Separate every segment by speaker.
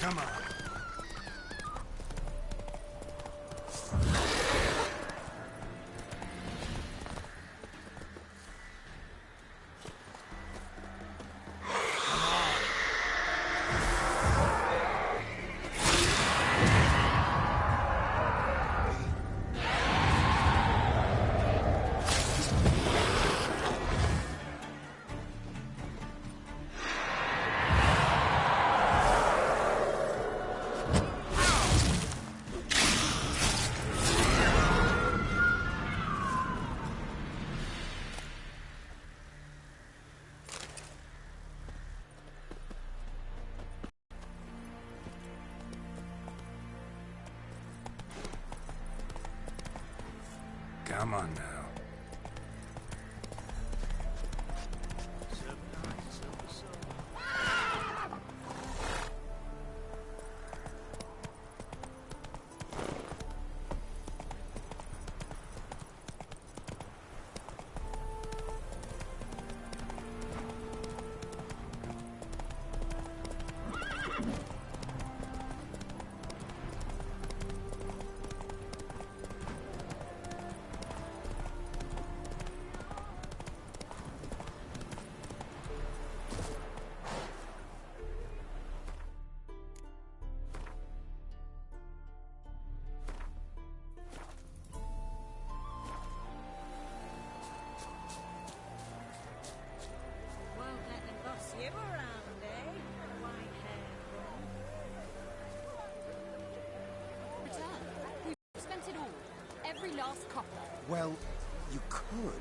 Speaker 1: Come on. Come on now.
Speaker 2: Last copper.
Speaker 3: Well, you could.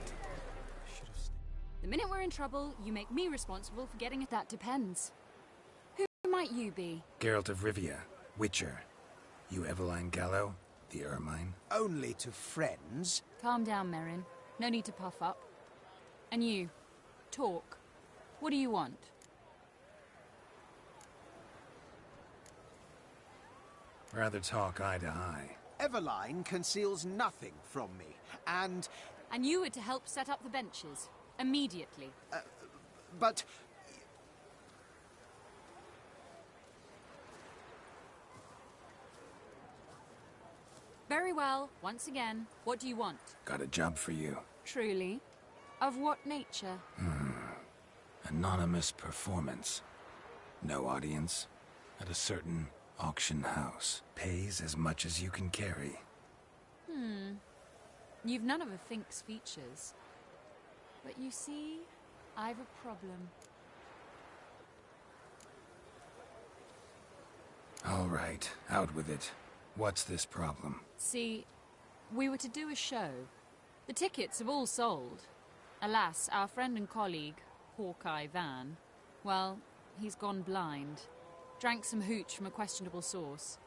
Speaker 2: The minute we're in trouble, you make me responsible for getting it. That depends. Who might you be?
Speaker 1: Geralt of Rivia, Witcher. You Eveline Gallo, the Ermine.
Speaker 3: Only to friends.
Speaker 2: Calm down, Merrin. No need to puff up. And you, talk. What do you want?
Speaker 1: Rather talk eye to eye.
Speaker 3: Eveline conceals nothing from me, and...
Speaker 2: And you were to help set up the benches. Immediately.
Speaker 3: But...
Speaker 2: Very well. Once again, what do you want?
Speaker 1: Got a job for you.
Speaker 2: Truly? Of what nature?
Speaker 1: Anonymous performance. No audience. At a certain auction house. Pays as much as you can carry.
Speaker 2: You've none of a Fink's features. But you see, I've a problem.
Speaker 1: All right, out with it. What's this problem?
Speaker 2: See, we were to do a show. The tickets have all sold. Alas, our friend and colleague, Hawkeye Van, well, he's gone blind. Drank some hooch from a questionable source.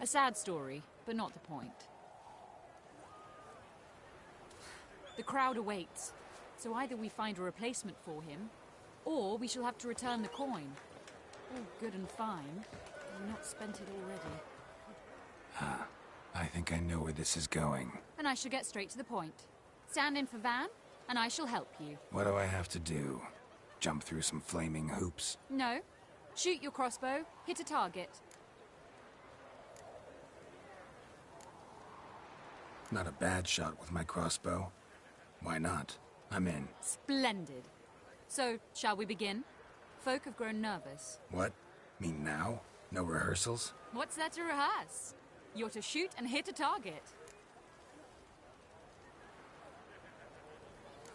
Speaker 2: A sad story, but not the point. The crowd awaits, so either we find a replacement for him, or we shall have to return the coin. All good and fine, but we've not spent it already.
Speaker 1: I think I know where this is going.
Speaker 2: And I shall get straight to the point. Stand in for Van, and I shall help you.
Speaker 1: What do I have to do? Jump through some flaming hoops?
Speaker 2: No. Shoot your crossbow, hit a target.
Speaker 1: Not a bad shot with my crossbow. Why not? I'm in.
Speaker 2: Splendid. So, shall we begin? Folk have grown nervous.
Speaker 1: What? Mean now? No rehearsals?
Speaker 2: What's there to rehearse? You're to shoot and hit a target.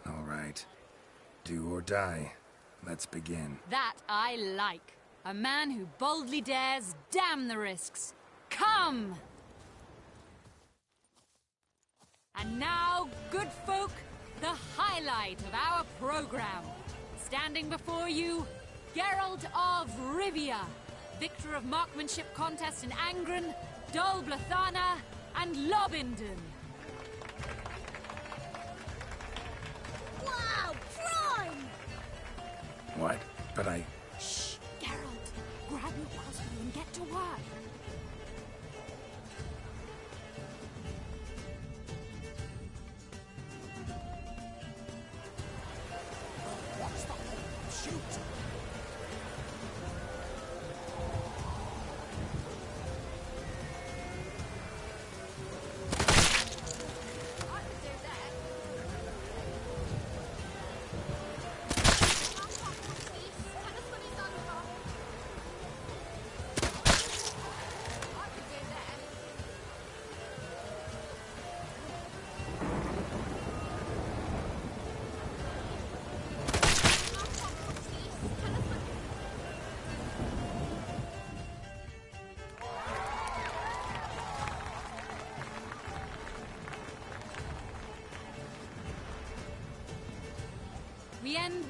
Speaker 1: All right. Do or die. Let's begin.
Speaker 2: That I like. A man who boldly dares, damn the risks. Come! And now, good folk, the highlight of our program. Standing before you, Geralt of Rivia, victor of marksmanship contests in Angren, Dol Blathana, and Lobindon.
Speaker 4: Wow, prime!
Speaker 1: What? But I...
Speaker 2: Shh, Geralt, grab your crossbow and get to work.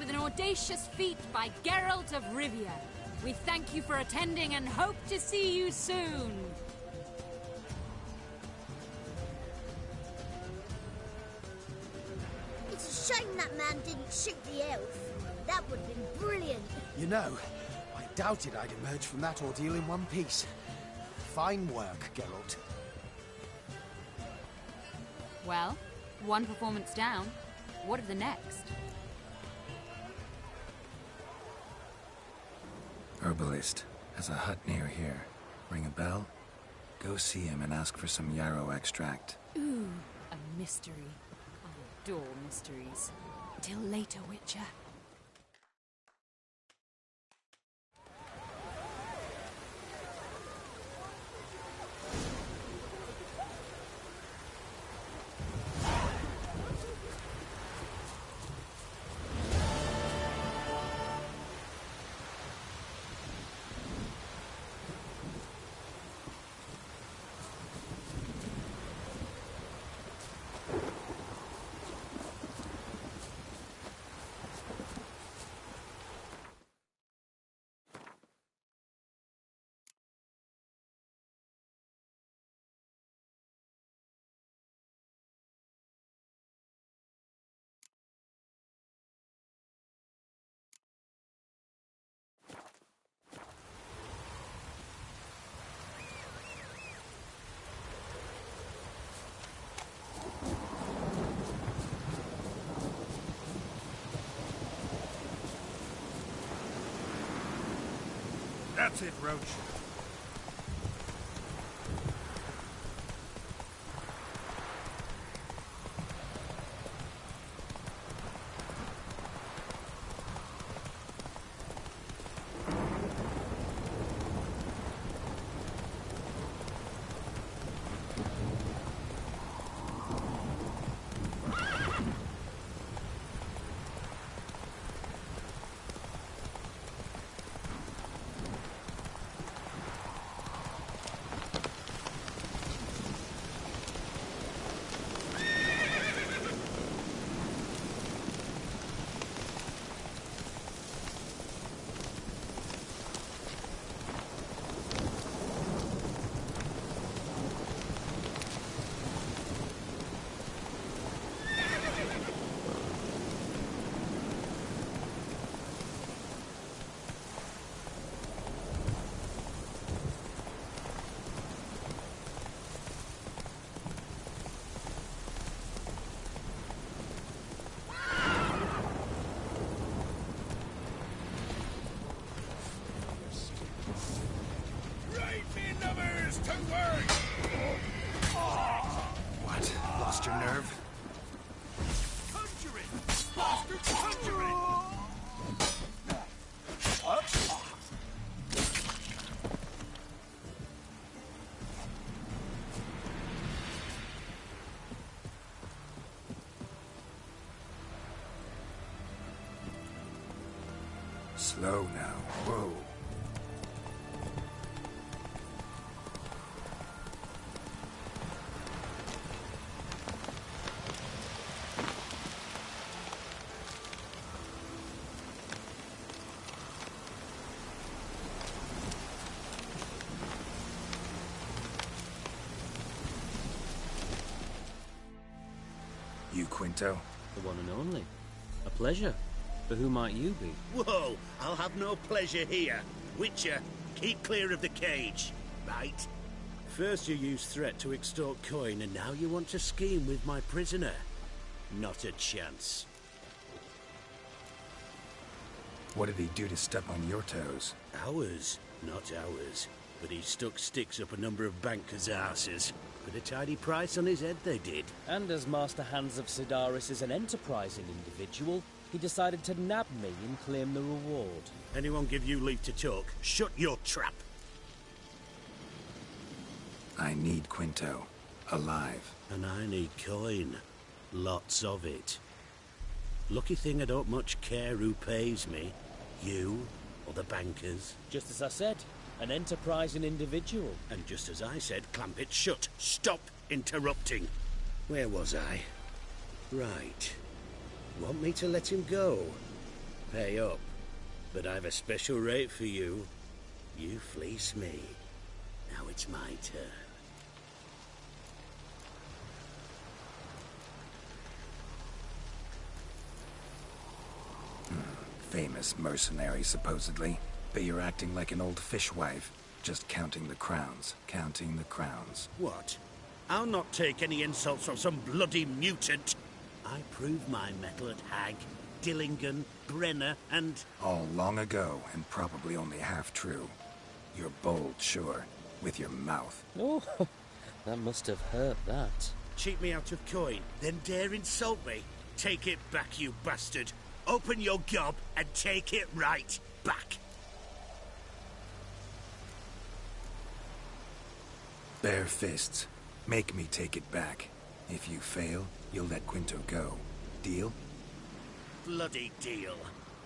Speaker 2: with an audacious feat by Geralt of Rivia. We thank you for attending and hope to see you soon.
Speaker 4: It's a shame that man didn't shoot the elf. That would have been brilliant.
Speaker 3: You know, I doubted I'd emerge from that ordeal in one piece. Fine work, Geralt.
Speaker 2: Well, one performance down. What of the next?
Speaker 1: Herbalist has a hut near here. Ring a bell? Go see him and ask for some yarrow extract.
Speaker 2: Ooh, a mystery. I adore mysteries. Till later, Witcher.
Speaker 5: That's it, Roach.
Speaker 3: What? Lost your nerve?
Speaker 5: Conjuring! Bastard conjuring!
Speaker 1: Slow now. Whoa. You, Quinto?
Speaker 6: The one and only. A pleasure. But who might you be?
Speaker 7: Whoa! I'll have no pleasure here. Witcher, keep clear of the cage. Right? First you used threat to extort coin, and now you want to scheme with my prisoner. Not a chance.
Speaker 1: What did he do to step on your toes?
Speaker 7: Ours, not ours. But he stuck sticks up a number of bankers' arses. Put a tidy price on his head, they did.
Speaker 6: And as Master Hans of Sidaris is an enterprising individual, he decided to nab me and claim the reward.
Speaker 7: Anyone give you leave to talk? Shut your trap!
Speaker 1: I need Quinto. Alive.
Speaker 7: And I need coin. Lots of it. Lucky thing I don't much care who pays me. You or the bankers.
Speaker 6: Just as I said, an enterprising individual.
Speaker 7: And just as I said, clamp it shut. Stop interrupting. Where was I? Right. Want me to let him go? pay up. But I've a special rate for you. You fleece me. Now it's my turn.
Speaker 1: Famous mercenary, supposedly. But you're acting like an old fishwife. Just counting the crowns. Counting the crowns.
Speaker 7: What? I'll not take any insults from some bloody mutant. I prove my mettle at Hag, Dillingen, Brenner, and...
Speaker 1: All long ago, and probably only half true. You're bold, sure. With your mouth.
Speaker 6: Oh, that must have hurt, that.
Speaker 7: Cheat me out of coin, then dare insult me. Take it back, you bastard. Open your gob and take it right back.
Speaker 1: Bare fists. Make me take it back. If you fail, you'll let Quinto go. Deal?
Speaker 7: Bloody deal.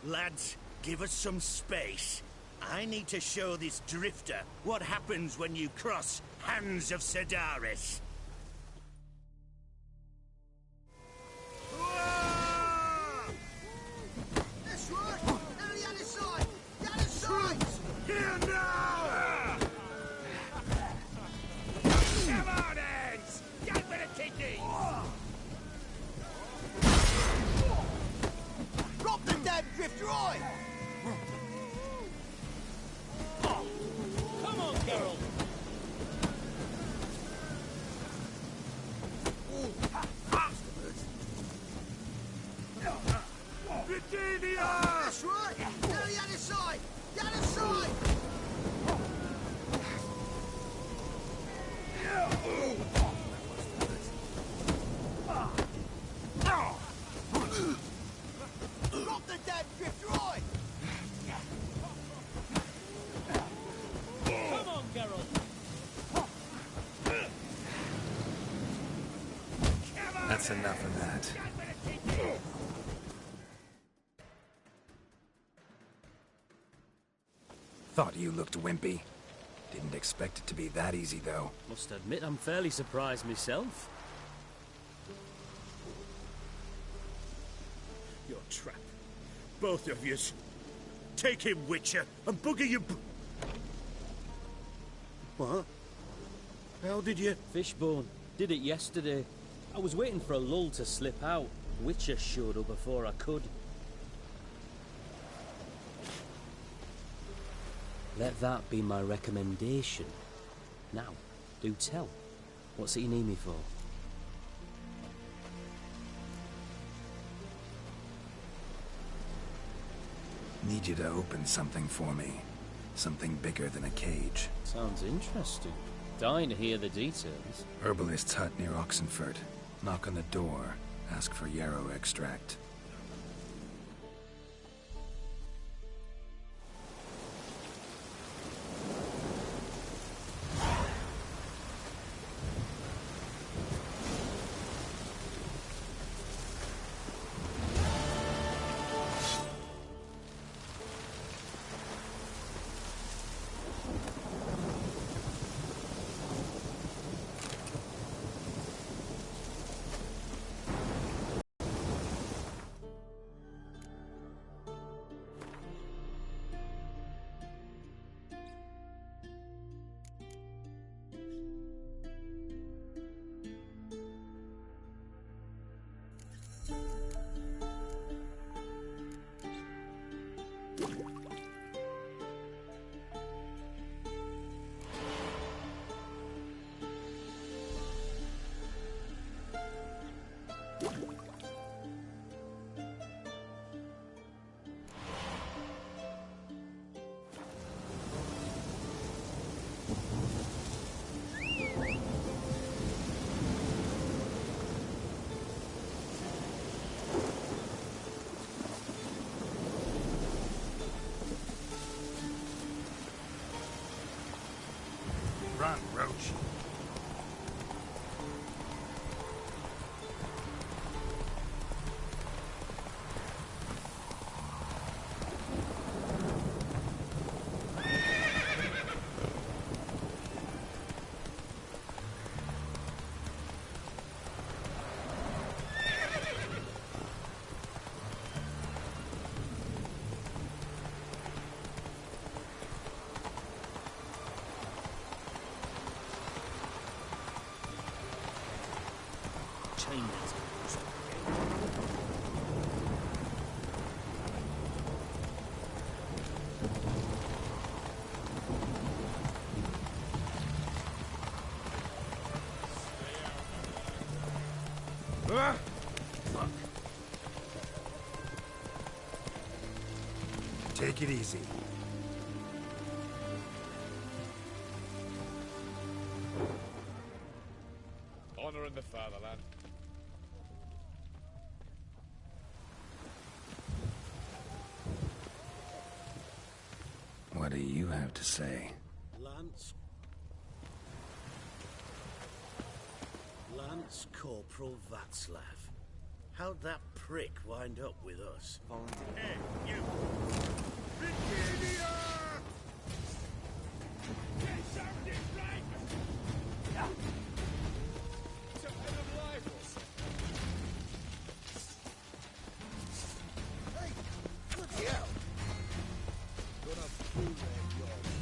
Speaker 7: Lads, give us some space. I need to show this drifter what happens when you cross Hands of Sedaris.
Speaker 3: That's right! Now the other side! The other side!
Speaker 5: Here now! Come on, Ants! Get rid of kidneys!
Speaker 3: Drop the damn drifter, oi!
Speaker 6: Come on, Geralt!
Speaker 5: Virginia!
Speaker 3: That's right! Now the other side! The other side! Drop the damn drifter, oi!
Speaker 6: Come on, Geralt!
Speaker 1: That's enough of that. Thought you looked wimpy. Didn't expect it to be that easy, though.
Speaker 6: Must admit I'm fairly surprised myself.
Speaker 7: You're trapped. Both of yous. Take him, Witcher, and bugger you... What? How did you...
Speaker 6: Fishbone. Did it yesterday. I was waiting for a lull to slip out. Witcher showed up before I could. Let that be my recommendation. Now, do tell. What's it you need me for?
Speaker 1: Need you to open something for me. Something bigger than a cage.
Speaker 6: Sounds interesting. Dying to hear the details.
Speaker 1: Herbalist's hut near Oxenford. Knock on the door. Ask for yarrow extract.
Speaker 5: Run, Roach.
Speaker 7: entertainment.
Speaker 1: Take it easy.
Speaker 5: Honor in the fatherland.
Speaker 1: What do you have to say?
Speaker 7: Lance Corporal Václav. How'd that prick wind up with us?
Speaker 5: Hey, you! Virginia! Get something right! Something of rivals.
Speaker 3: Hey, bloody hell!
Speaker 5: Gonna bootleg your foul.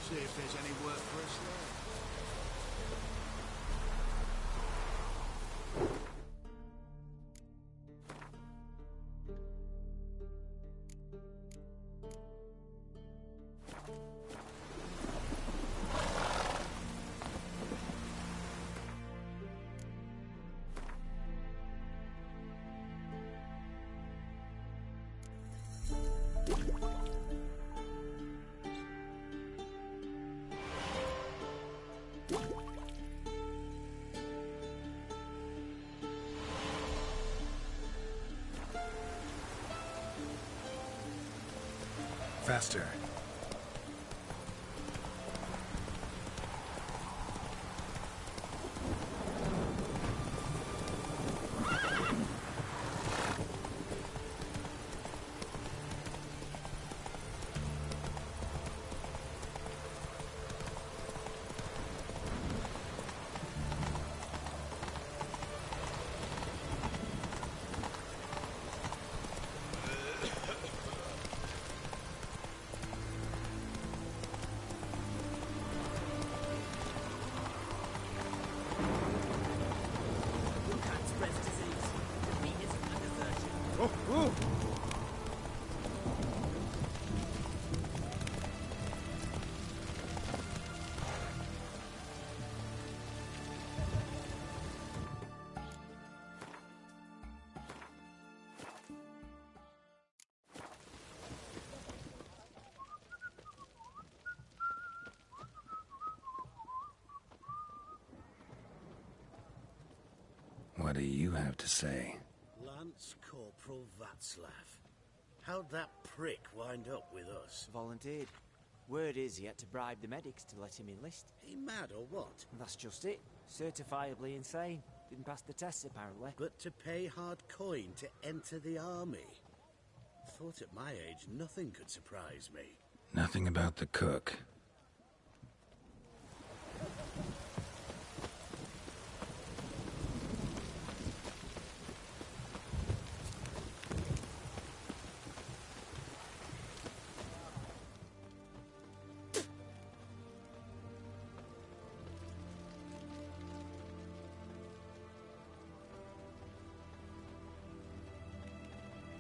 Speaker 5: See if there's any work for us there.
Speaker 1: Faster. What do you have to say?
Speaker 7: Lance Corporal Václav. How'd that prick wind up with us?
Speaker 8: Volunteered. Word is he had to bribe the medics to let him enlist.
Speaker 7: He mad or what?
Speaker 8: That's just it. Certifiably insane. Didn't pass the tests, apparently.
Speaker 7: But to pay hard coin to enter the army? Thought at my age nothing could surprise me.
Speaker 1: Nothing about the cook.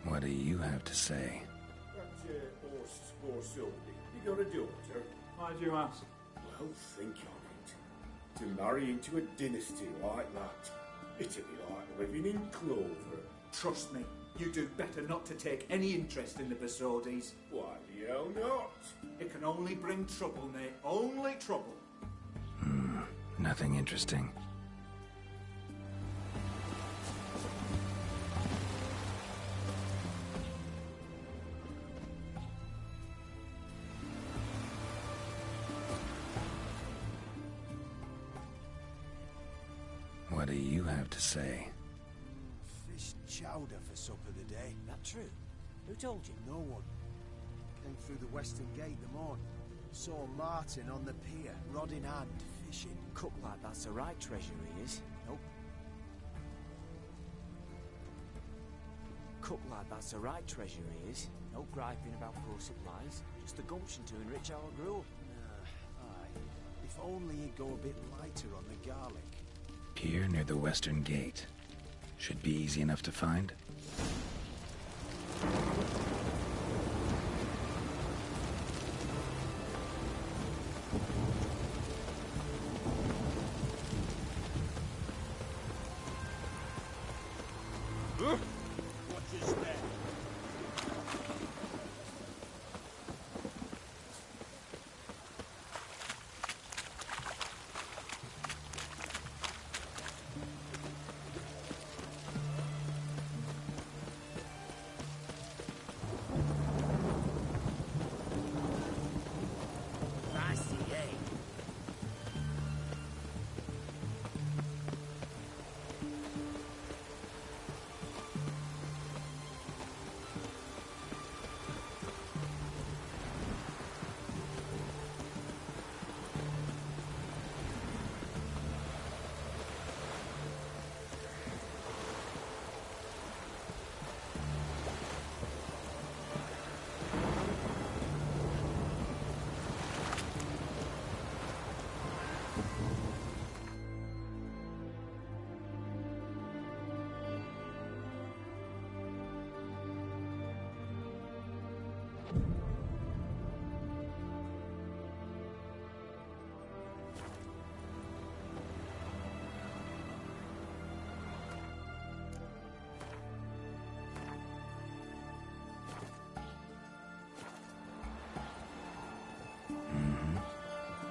Speaker 1: What do you have to say?
Speaker 5: That horse for Sylvie. You got a daughter? Why do you ask? Well, think on it. To marry into a dynasty like that, it'd be like living in clover.
Speaker 9: Trust me, you do better not to take any interest in the Basodis.
Speaker 5: Why the hell not?
Speaker 9: It can only bring trouble, Nate. Only trouble.
Speaker 1: Nothing interesting. What do you have to say?
Speaker 3: Fish chowder for supper today.
Speaker 8: That true? Who told you?
Speaker 3: No one. Came through the western gate the morn. Saw Martin on the pier, rod in hand, fishing.
Speaker 8: Cook like that's the right treasure he is. Nope. Cook like that's the right treasure he is. No griping about poor supplies. Just the gumption to enrich our gruel.
Speaker 3: Aye. If only he'd go a bit lighter on the garlic.
Speaker 1: Pier near the western gate. Should be easy enough to find.
Speaker 7: What is that?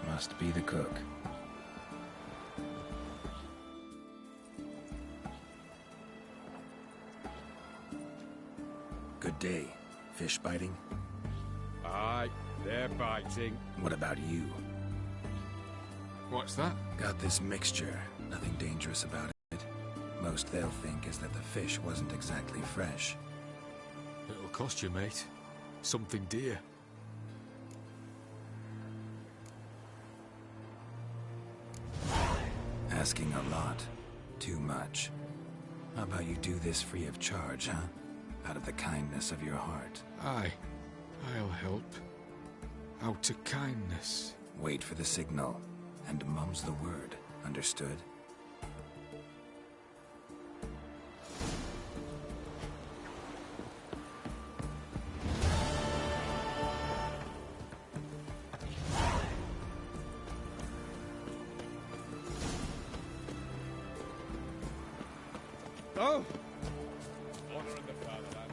Speaker 1: Must be the cook. Good day. Fish biting?
Speaker 5: Aye, they're biting.
Speaker 1: What about you?
Speaker 5: What's that?
Speaker 1: Got this mixture. Nothing dangerous about it. Most they'll think is that the fish wasn't exactly fresh.
Speaker 5: It'll cost you, mate. Something dear.
Speaker 1: Asking a lot. Too much. How about you do this free of charge, huh? Out of the kindness of your heart.
Speaker 5: Aye, I'll help. Out of kindness.
Speaker 1: Wait for the signal, and mum's the word. Understood?
Speaker 5: Oh! Honouring the fatherland.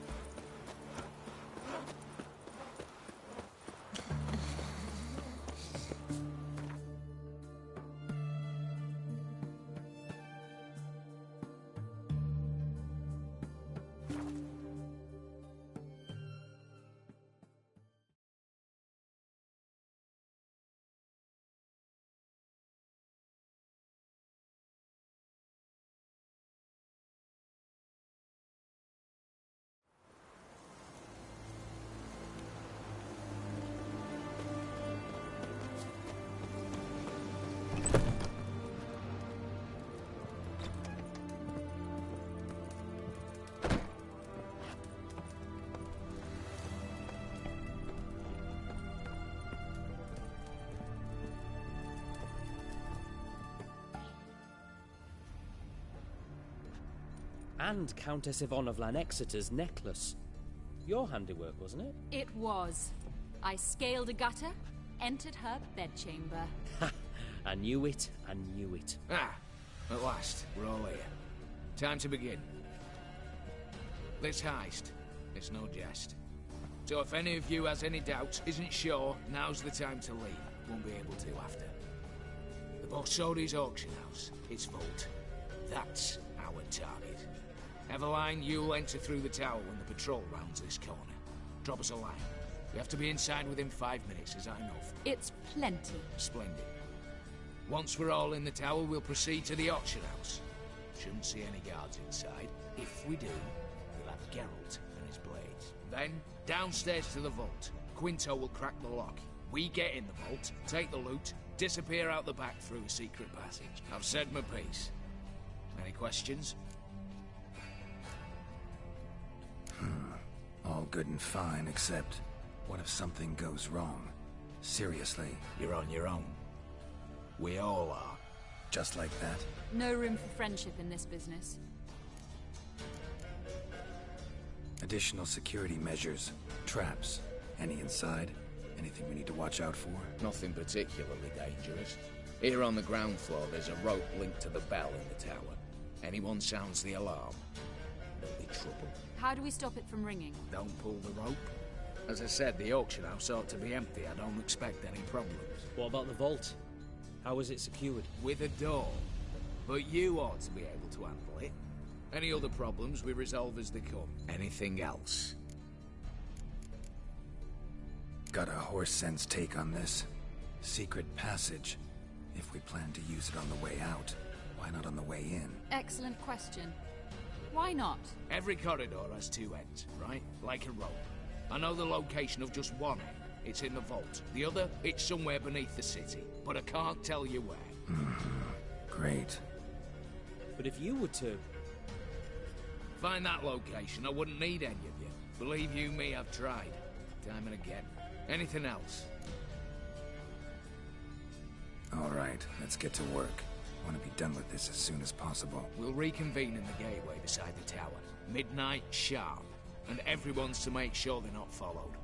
Speaker 6: and Countess Yvonne of Lanexeter's necklace. Your handiwork, wasn't it?
Speaker 2: It was. I scaled a gutter, entered her bedchamber.
Speaker 6: Ha! I knew it, I knew it.
Speaker 10: Ah, at last, we're all here. Time to begin. This heist, it's no jest. So if any of you has any doubts, isn't sure, now's the time to leave. Won't be able to after. The Borsodi's auction house, its vault. That's our target. Eveline, you'll enter through the tower when the patrol rounds this corner. Drop us a line. We have to be inside within 5 minutes, is that enough?
Speaker 2: It's plenty.
Speaker 10: Splendid. Once we're all in the tower, we'll proceed to the auction house. Shouldn't see any guards inside. If we do, we'll have Geralt and his blades. Then, downstairs to the vault. Quinto will crack the lock. We get in the vault, take the loot, disappear out the back through a secret passage. I've said my piece. Any questions?
Speaker 1: All good and fine, except what if something goes wrong? Seriously.
Speaker 10: You're on your own. We all are.
Speaker 1: Just like that?
Speaker 2: No room for friendship in this business.
Speaker 1: Additional security measures, traps. Any inside? Anything we need to watch out for?
Speaker 10: Nothing particularly dangerous. Here on the ground floor, there's a rope linked to the bell in the tower. Anyone sounds the alarm, there'll be trouble.
Speaker 2: How do we stop it from ringing?
Speaker 10: Don't pull the rope. As I said, the auction house ought to be empty. I don't expect any problems.
Speaker 6: What about the vault? How is it secured?
Speaker 10: With a door. But you ought to be able to handle it. Any other problems, we resolve as they come. Anything else?
Speaker 1: Got a horse sense take on this. Secret passage. If we plan to use it on the way out, why not on the way in?
Speaker 2: Excellent question. Why not?
Speaker 10: Every corridor has two ends, right? Like a rope. I know the location of just one end. It's in the vault. The other, it's somewhere beneath the city. But I can't tell you where.
Speaker 1: Great.
Speaker 6: But if you were to...
Speaker 10: Find that location, I wouldn't need any of you. Believe you me, I've tried. Time and again. Anything else?
Speaker 1: All right, let's get to work. Want to be done with this as soon as possible.
Speaker 10: We'll reconvene in the gateway beside the tower. Midnight sharp. And everyone's to make sure they're not followed.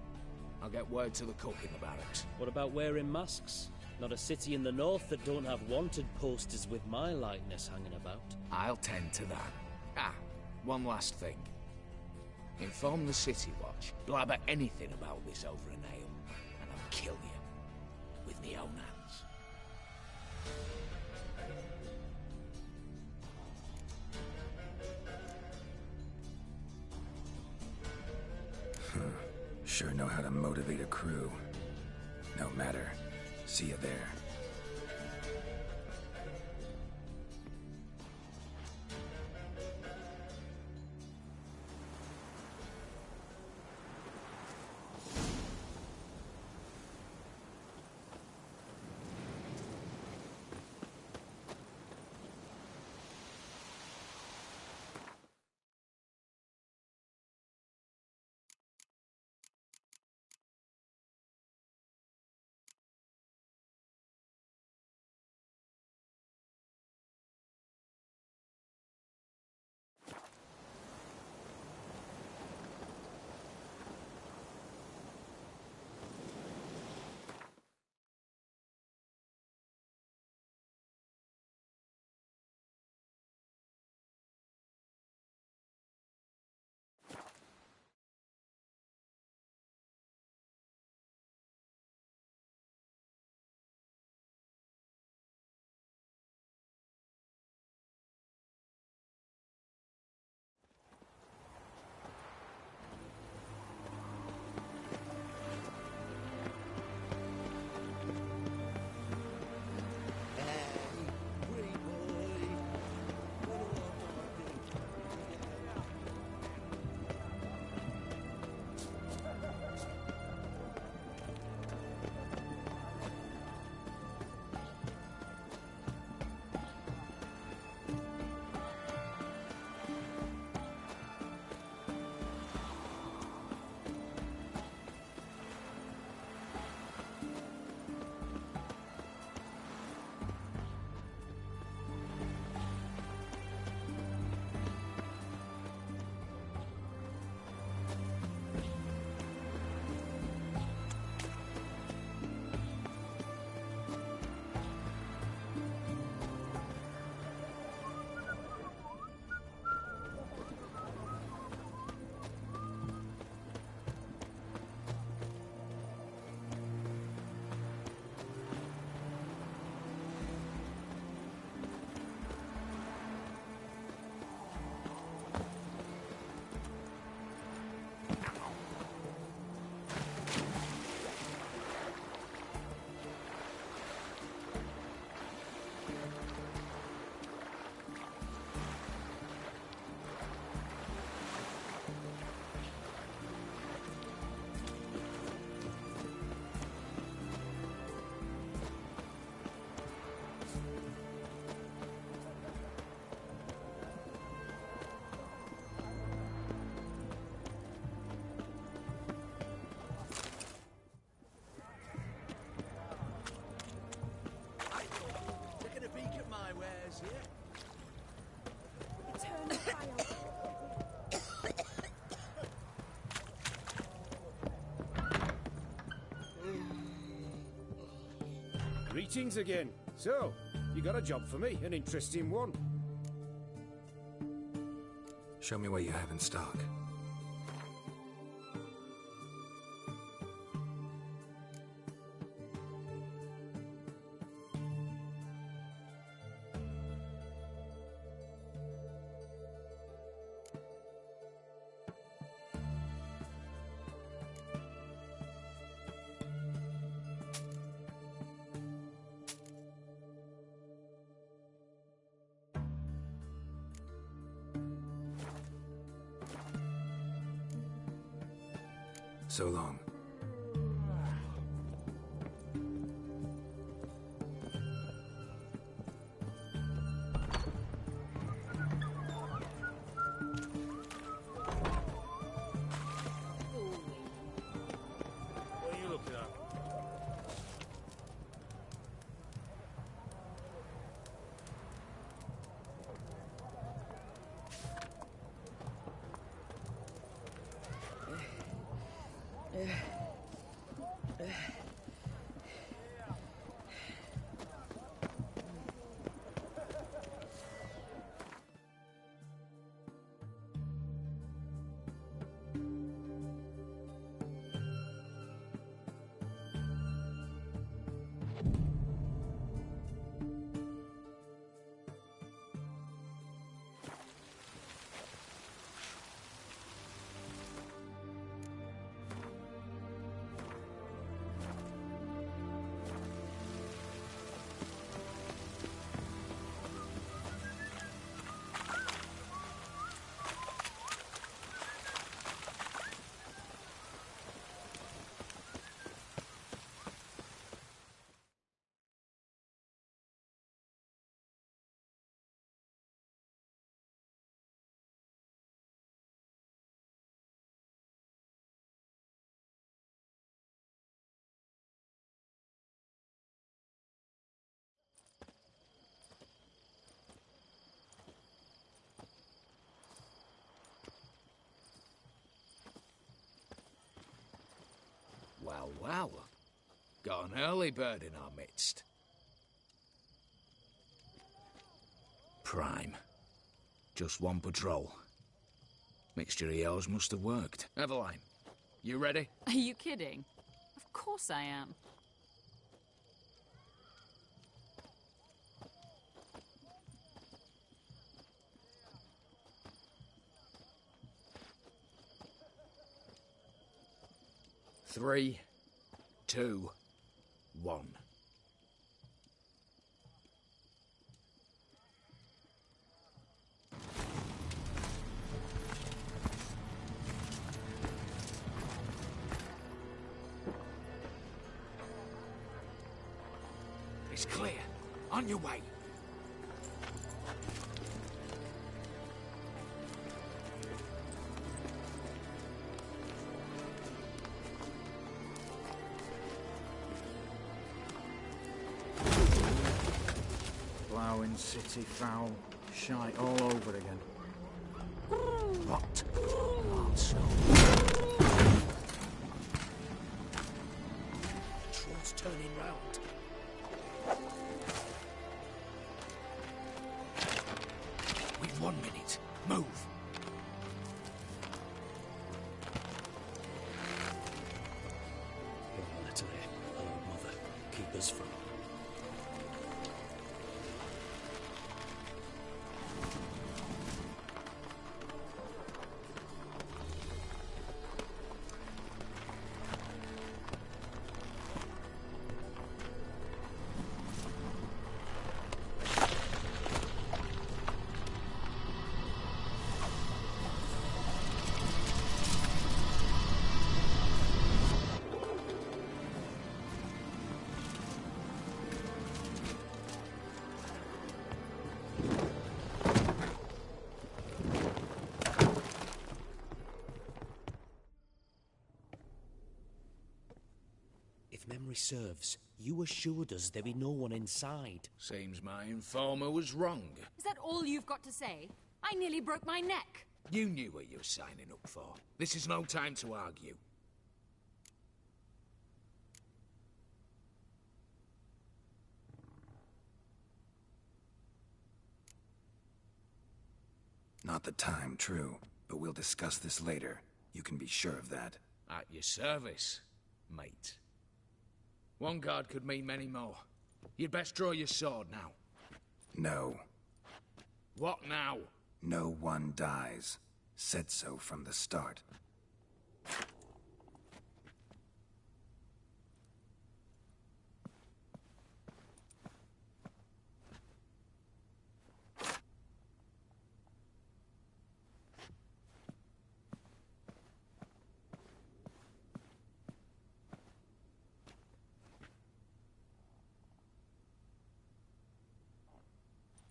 Speaker 10: I'll get word to the cook in the barracks.
Speaker 6: What about wearing masks? Not a city in the north that don't have wanted posters with my likeness hanging about.
Speaker 10: I'll tend to that. Ah, one last thing. Inform the City Watch. Blabber anything about this over a nail, and I'll kill you. With me own hands.
Speaker 1: Sure know how to motivate a crew. No matter. See you there.
Speaker 11: Greetings again. So, you got a job for me, an interesting one.
Speaker 1: Show me what you have in stock. So long.
Speaker 7: What are you looking at?
Speaker 10: Well, well. Got an early bird in our midst. Prime. Just one patrol. Mixture of yours must have worked. Eveline, you ready?
Speaker 2: Are you kidding? Of course I am.
Speaker 10: Three, 2, 1. It's clear. On your way.
Speaker 12: Ploughing, city foul, shite all over again.
Speaker 10: What? Not so.
Speaker 7: Patrol's turning round.
Speaker 10: We've 1 minute. Move.
Speaker 7: One letter here. Old mother. Keep us from. If memory serves, you assured us there be no one inside.
Speaker 10: Seems my informer was wrong.
Speaker 2: Is that all you've got to say? I nearly broke my neck.
Speaker 10: You knew what you were signing up for. This is no time to argue.
Speaker 1: Not the time, true. But we'll discuss this later. You can be sure of that.
Speaker 10: At your service, mate. One guard could mean many more. You'd best draw your sword now.
Speaker 1: No.
Speaker 10: What now?
Speaker 1: No one dies. Said so from the start.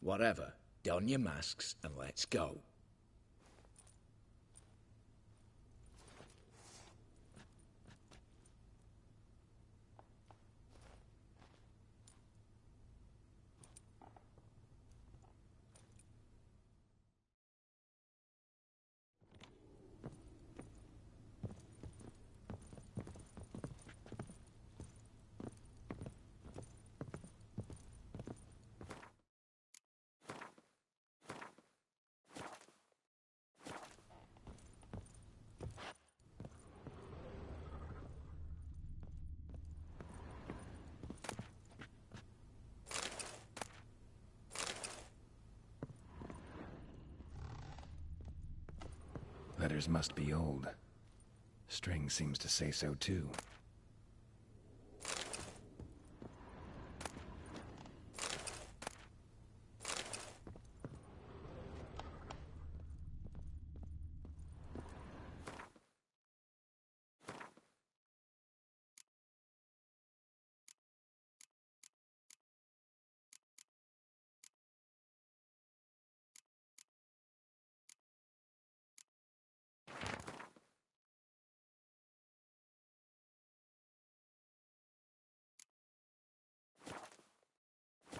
Speaker 10: Whatever. Don your masks and let's go.
Speaker 1: Letters must be old. String seems to say so too.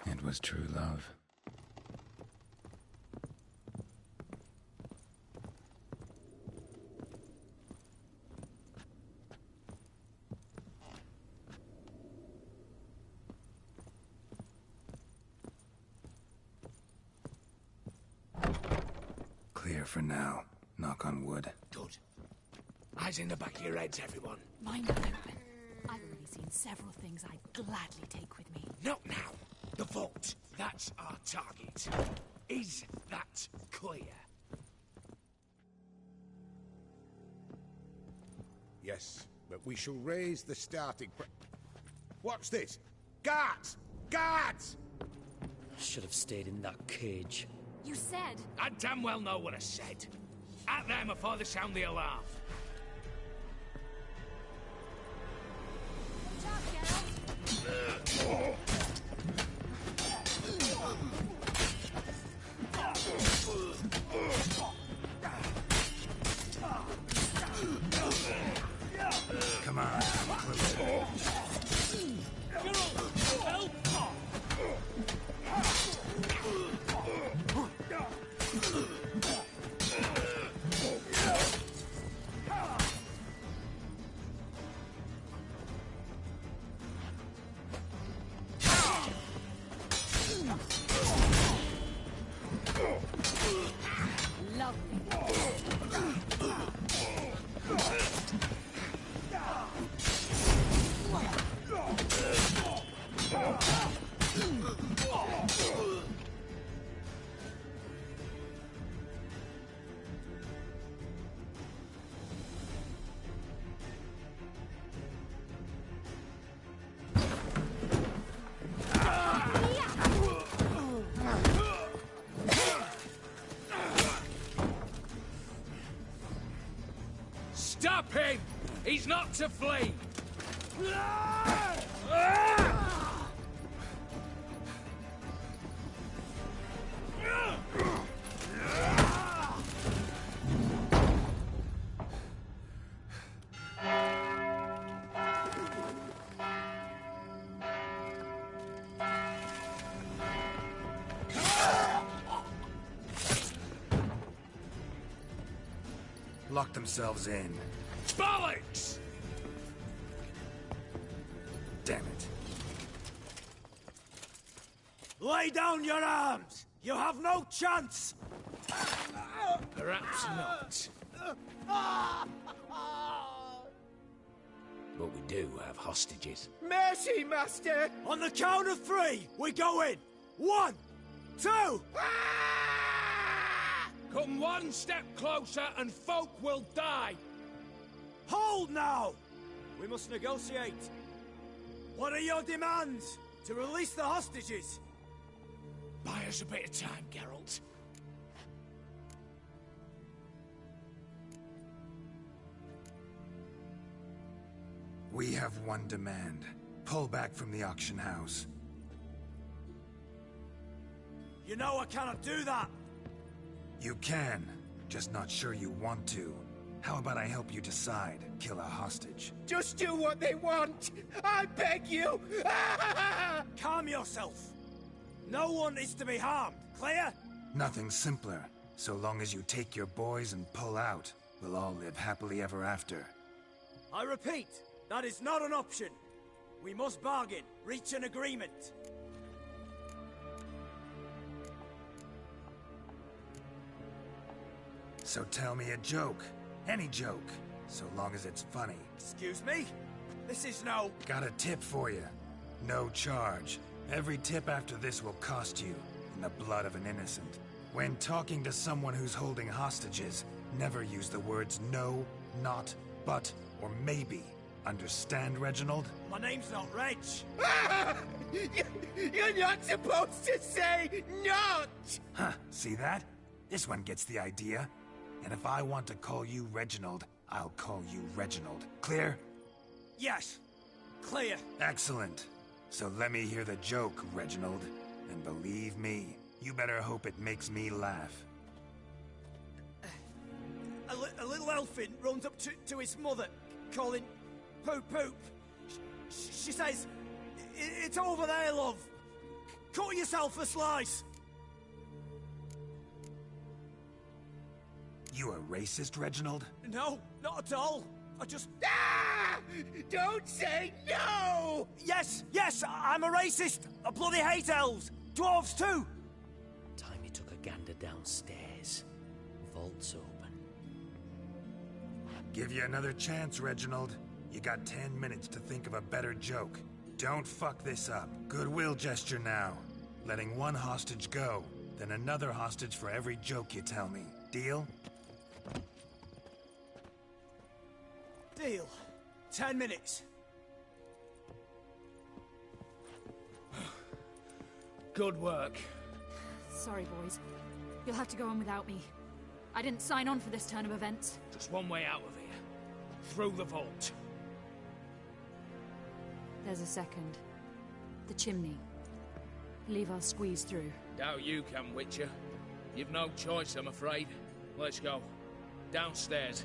Speaker 1: It was true love. Clear for now. Knock on wood.
Speaker 10: Good. Eyes in the back of your heads, everyone.
Speaker 2: Mind open. I've already seen several things I'd gladly take with me.
Speaker 10: Not now. The vault. That's our target. Is that clear?
Speaker 11: Yes, but we shall raise the starting What's this? Guards! Guards!
Speaker 6: Should have stayed in that cage.
Speaker 2: You said...
Speaker 10: I damn well know what I said. At them before they sound the alarm.
Speaker 1: Come on, closer.
Speaker 10: Stop him! He's not to flee!
Speaker 1: Lock themselves in.
Speaker 10: Bollocks!
Speaker 1: Damn it.
Speaker 3: Lay down your arms! You have no chance!
Speaker 10: Perhaps not. But we do have hostages.
Speaker 8: Mercy, Master!
Speaker 13: On the count of 3, we go in! 1, 2!
Speaker 10: Come one step closer and folk will die!
Speaker 13: Hold now! We must negotiate. What are your demands? To release the hostages?
Speaker 10: Buy us a bit of time, Geralt.
Speaker 1: We have one demand. Pull back from the auction house.
Speaker 13: You know I cannot do that!
Speaker 1: You can, just not sure you want to. How about I help you decide? Kill a hostage.
Speaker 8: Just do what they want! I beg you!
Speaker 13: Calm yourself! No one is to be harmed, clear?
Speaker 1: Nothing simpler. So long as you take your boys and pull out, we'll all live happily ever after.
Speaker 13: I repeat, that is not an option. We must bargain, reach an agreement.
Speaker 1: So tell me a joke. Any joke. So long as it's funny.
Speaker 13: Excuse me? This is no...
Speaker 1: Got a tip for you. No charge. Every tip after this will cost you, in the blood of an innocent. When talking to someone who's holding hostages, never use the words no, not, but, or maybe. Understand, Reginald?
Speaker 13: My name's not Reg.
Speaker 8: You're not supposed to say not!
Speaker 1: Huh, see that? This one gets the idea. And if I want to call you Reginald, I'll call you Reginald. Clear?
Speaker 13: Yes. Clear.
Speaker 1: Excellent. So let me hear the joke, Reginald. And believe me, you better hope it makes me laugh.
Speaker 13: A little elfin runs up to his mother, calling Poop Poop. She says, "It's over there, love. Cut yourself a slice."
Speaker 1: You a racist, Reginald?
Speaker 13: No, not at all. I just...
Speaker 8: Ah! Don't say no!
Speaker 13: Yes, I'm a racist. I bloody hate elves. Dwarves too.
Speaker 6: Time he took a gander downstairs. Vault's open.
Speaker 1: Give you another chance, Reginald. You got 10 minutes to think of a better joke. Don't fuck this up. Goodwill gesture now. Letting one hostage go, then another hostage for every joke you tell me. Deal?
Speaker 13: Deal. 10 minutes.
Speaker 10: Good work.
Speaker 2: Sorry, boys. You'll have to go on without me. I didn't sign on for this turn of events.
Speaker 10: Just one way out of here. Through the vault.
Speaker 2: There's a second. The chimney. Believe I'll squeeze through.
Speaker 10: Doubt you can, Witcher. You've no choice, I'm afraid. Let's go. Downstairs.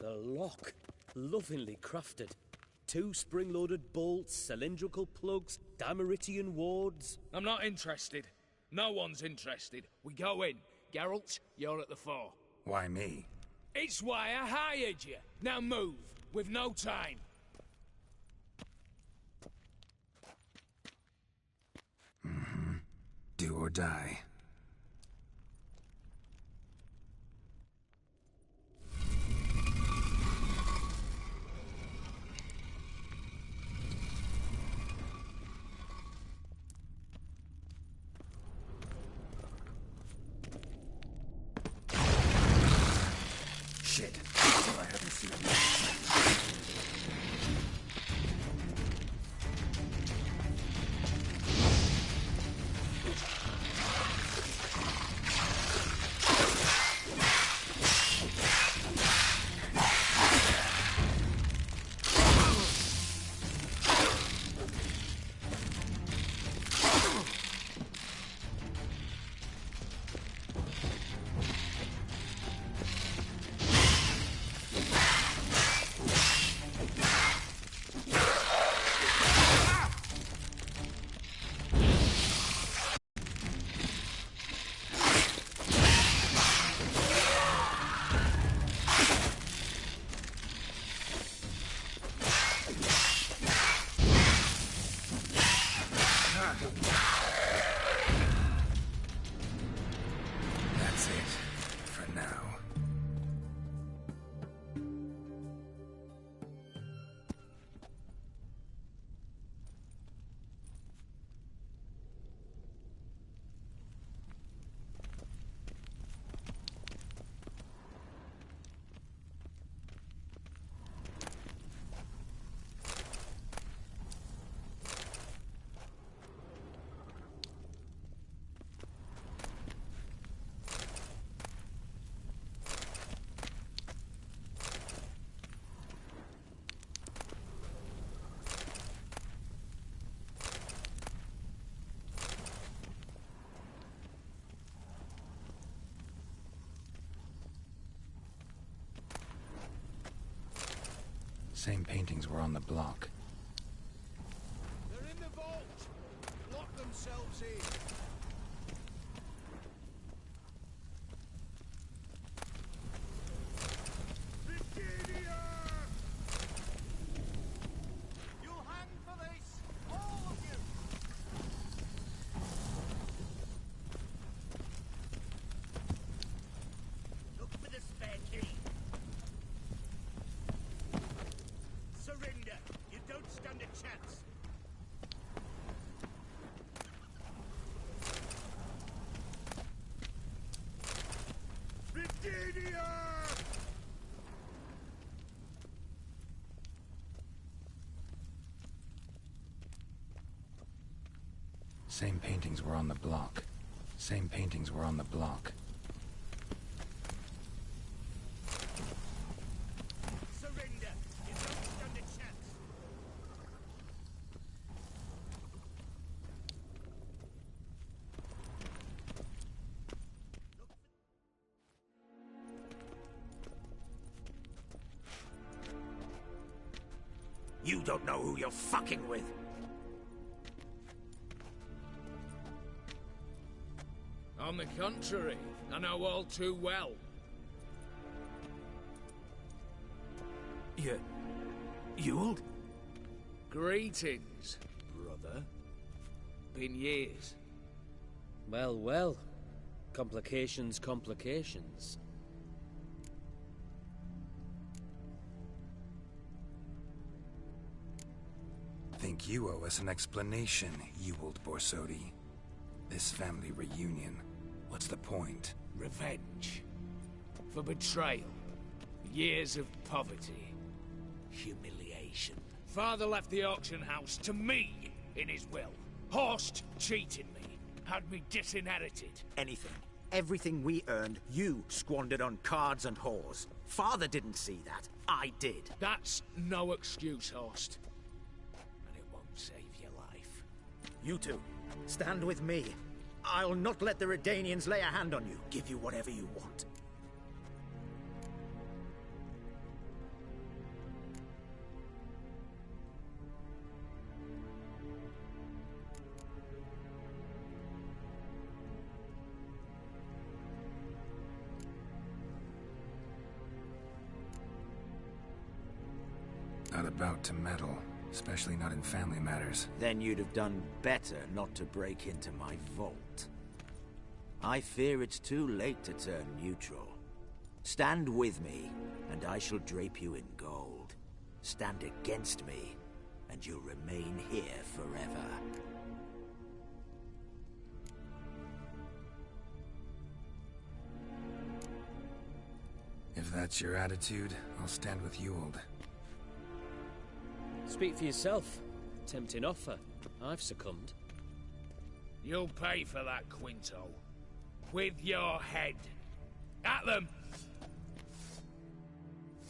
Speaker 6: The lock. Lovingly crafted. 2 spring-loaded bolts, cylindrical plugs, Dameritian wards.
Speaker 10: I'm not interested. No one's interested. We go in. Geralt, you're at the fore.
Speaker 1: Why me?
Speaker 10: It's why I hired you. Now move. We've no time.
Speaker 1: Do or die. Shit. I haven't seen you. That's it, for now. Same paintings were on the block.
Speaker 11: They're in the vault! Lock themselves in!
Speaker 13: You'll hang for this! All of you!
Speaker 7: Look for the spare key. Surrender. You don't stand a chance. Virginia!
Speaker 1: Same paintings were on the block. Same paintings were on the block.
Speaker 7: Surrender. You don't stand a chance. You don't know who you're fucking with.
Speaker 10: On the contrary, I know all too well.
Speaker 8: You old?
Speaker 10: Greetings, brother. Been years.
Speaker 6: Well, well. Complications, complications.
Speaker 1: Think you owe us an explanation, you old Borsodi. This family reunion, what's the point?
Speaker 10: Revenge. For betrayal. Years of poverty. Humiliation. Father left the auction house to me in his will. Horst cheated me. Had me disinherited.
Speaker 8: Anything. Everything we earned, you squandered on cards and whores. Father didn't see that. I did.
Speaker 10: That's no excuse, Horst. And it won't save your life.
Speaker 8: You two, stand with me. I'll not let the Redanians lay a hand on you. Give you whatever you want.
Speaker 1: Not about to meddle, especially not in family matters.
Speaker 8: Then you'd have done better not to break into my vault. I fear it's too late to turn neutral. Stand with me, and I shall drape you in gold. Stand against me, and you'll remain here forever.
Speaker 1: If that's your attitude, I'll stand with Ewald.
Speaker 6: Speak for yourself. Tempting offer. I've succumbed.
Speaker 10: You'll pay for that, Quinto. With your head. At them!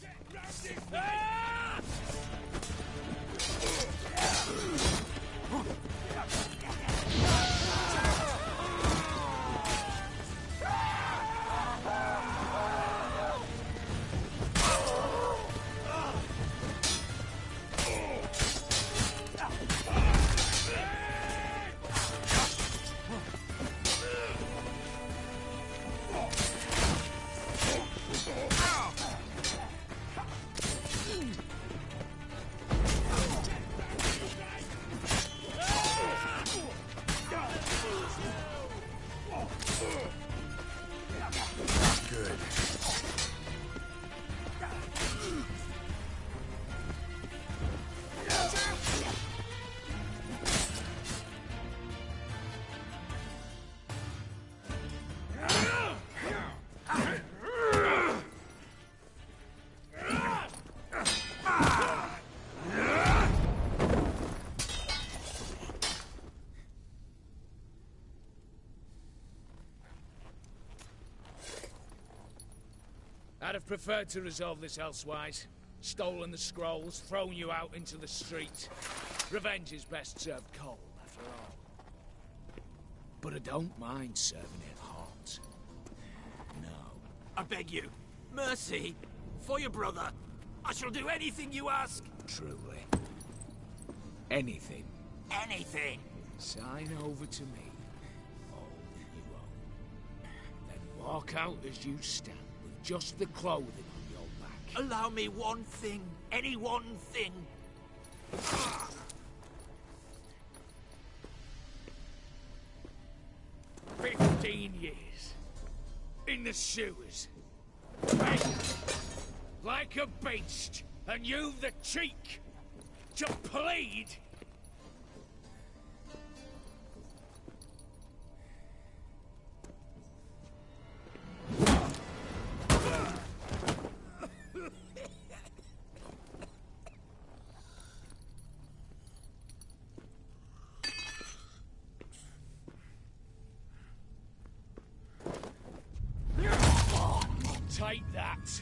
Speaker 10: Get round this way! Ah! I'd have preferred to resolve this elsewise. Stolen the scrolls, thrown you out into the street. Revenge is best served cold, after all. But I don't mind serving it hot. No.
Speaker 13: I beg you, mercy, for your brother. I shall do anything you ask.
Speaker 10: Truly. Anything.
Speaker 13: Anything.
Speaker 10: Sign over to me. All that you own. Then walk out as you stand. Just the clothing on your back.
Speaker 13: Allow me one thing. Any one thing.
Speaker 10: 15 years. In the sewers. Paid. Like a beast. And you've the cheek to plead. Take that.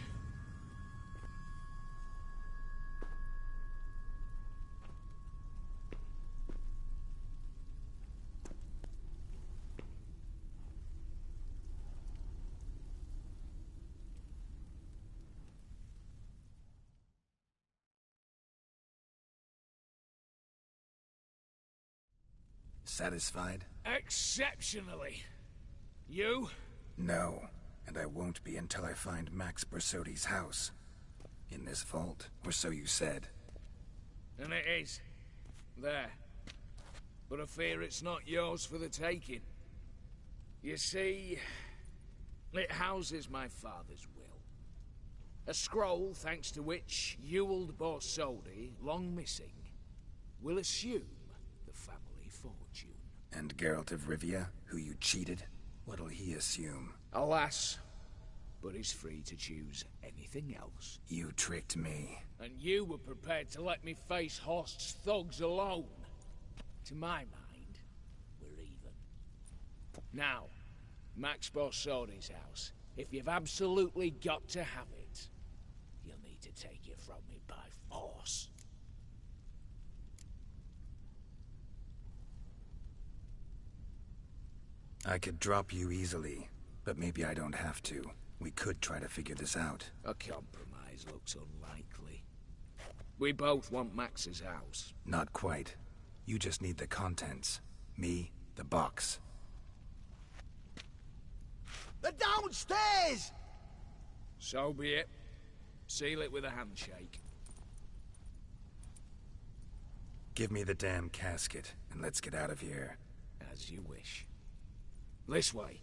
Speaker 1: Satisfied?
Speaker 10: Exceptionally. You?
Speaker 1: No. And I won't be until I find Max Bersodi's house. In this vault, or so you said.
Speaker 10: And it is. There. But I fear it's not yours for the taking. You see, it houses my father's will. A scroll thanks to which Ewald Bersodi, long missing, will assume the family fortune.
Speaker 1: And Geralt of Rivia, who you cheated? What'll he assume?
Speaker 10: Alas, but he's free to choose anything else.
Speaker 1: You tricked me.
Speaker 10: And you were prepared to let me face Horst's thugs alone. To my mind, we're even. Now, Max Bersodi's house. If you've absolutely got to have it, you'll need to take it from me by force.
Speaker 1: I could drop you easily, but maybe I don't have to. We could try to figure this out.
Speaker 10: A compromise looks unlikely. We both want Max's house.
Speaker 1: Not quite. You just need the contents. Me, the box.
Speaker 13: They're downstairs!
Speaker 10: So be it. Seal it with a handshake.
Speaker 1: Give me the damn casket, and let's get out of here.
Speaker 10: As you wish. This way.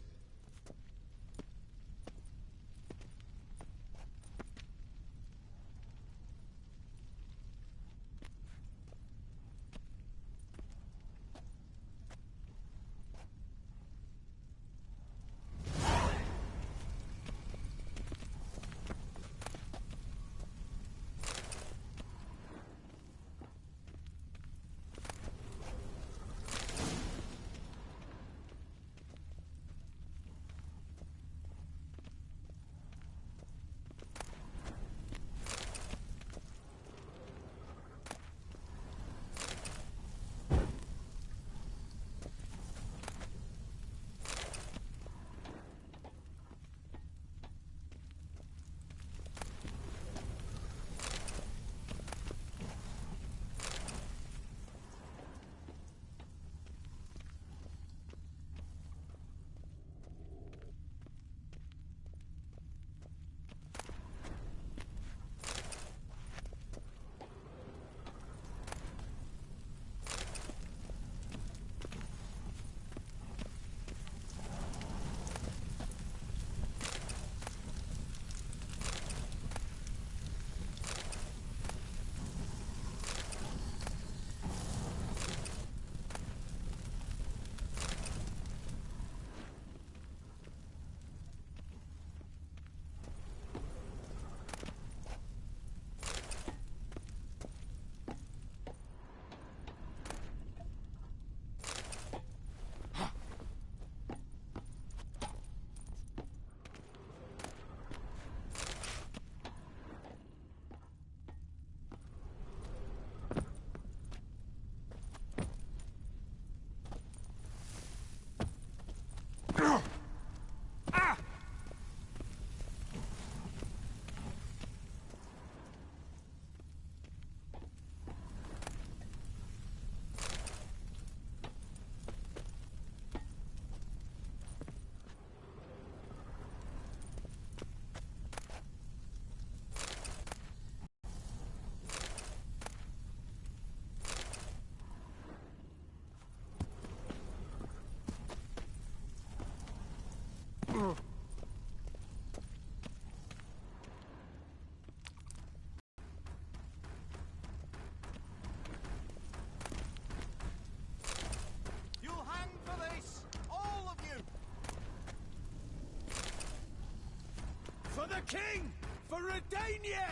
Speaker 13: You'll hang for this, all of you! For the king! For Redania!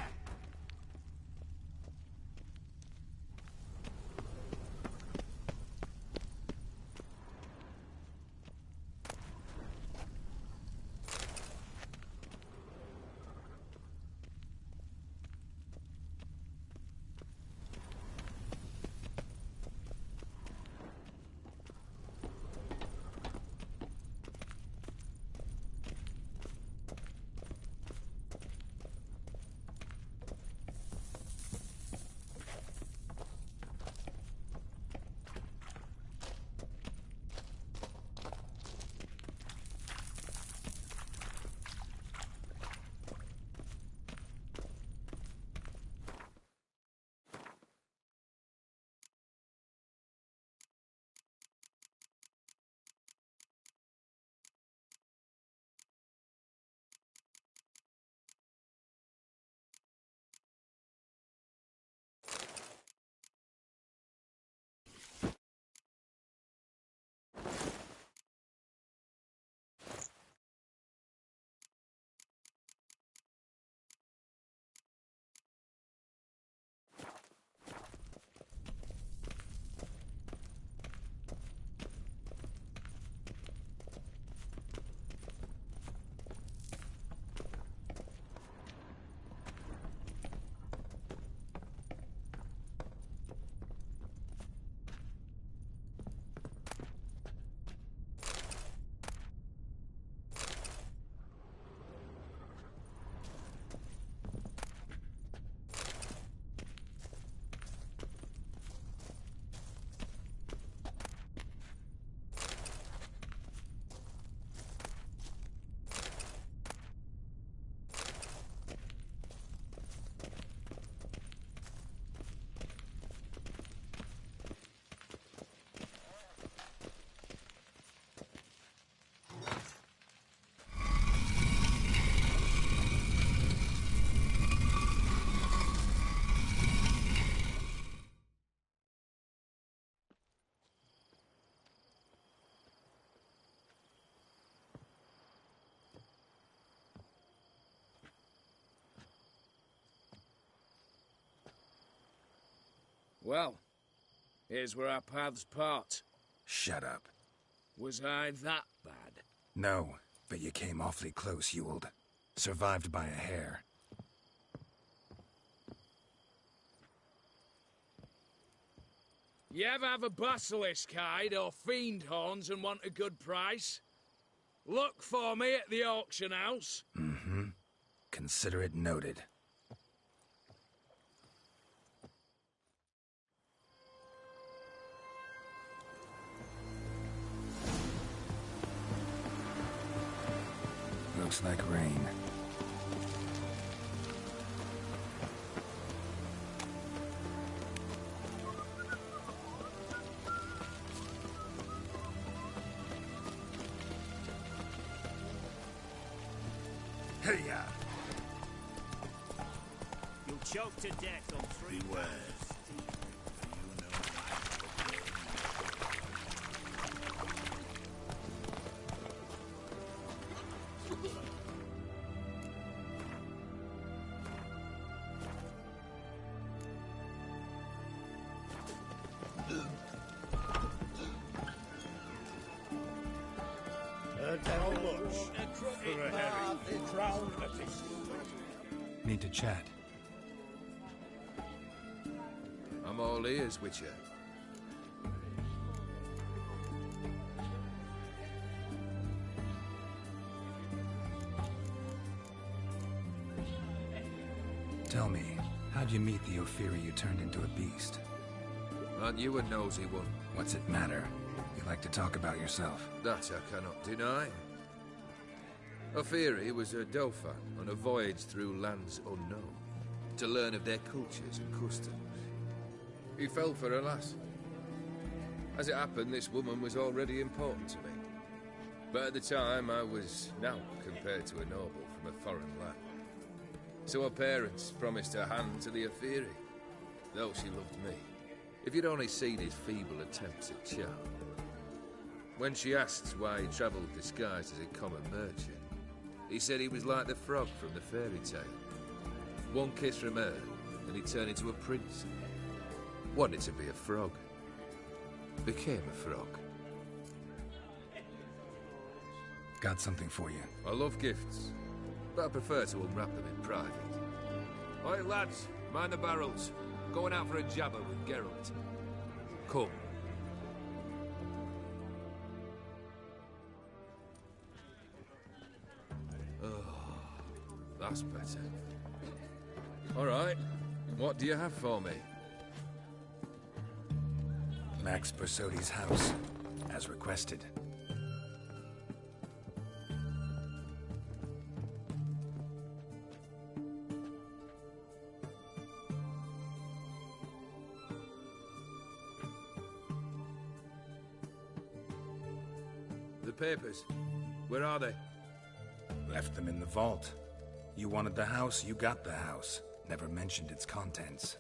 Speaker 10: Well, here's where our paths part.
Speaker 1: Shut up.
Speaker 10: Was I that bad?
Speaker 1: No, but you came awfully close, Ewald. Survived by a hair.
Speaker 10: You ever have a basilisk hide or fiend horns and want a good price? Look for me at the auction house.
Speaker 1: Mm-hmm. Consider it noted. Looks like rain. Hey-ya!
Speaker 14: You'll choke to death on 3
Speaker 7: Beware.
Speaker 11: How much for a herring? Crown apiece.
Speaker 1: Need to chat.
Speaker 15: I'm all ears, Witcher.
Speaker 1: Tell me, how'd you meet the Ophiri you turned into a beast?
Speaker 15: Aren't you a nosy one?
Speaker 1: What's it matter? You like to talk about yourself.
Speaker 15: That I cannot deny. Ophiri was a Dauphin on a voyage through lands unknown, to learn of their cultures and customs. He fell for a lass. As it happened, this woman was already important to me. But at the time, I was now compared to a noble from a foreign land. So her parents promised her hand to the Ophiri, though she loved me. If you'd only seen his feeble attempts at charm. When she asked why he travelled disguised as a common merchant, he said he was like the frog from the fairy tale. One kiss from her, and he turned into a prince. Wanted to be a frog. Became a frog.
Speaker 1: Got something for you.
Speaker 15: I love gifts, but I prefer to unwrap them in private. Oi, lads, mind the barrels. Going out for a jabber with Geralt. Come. That's better. All right. What do you have for me?
Speaker 1: Max Bersodi's house, as requested.
Speaker 15: The papers. Where are they?
Speaker 1: Left them in the vault. You wanted the house, you got the house. Never mentioned its contents.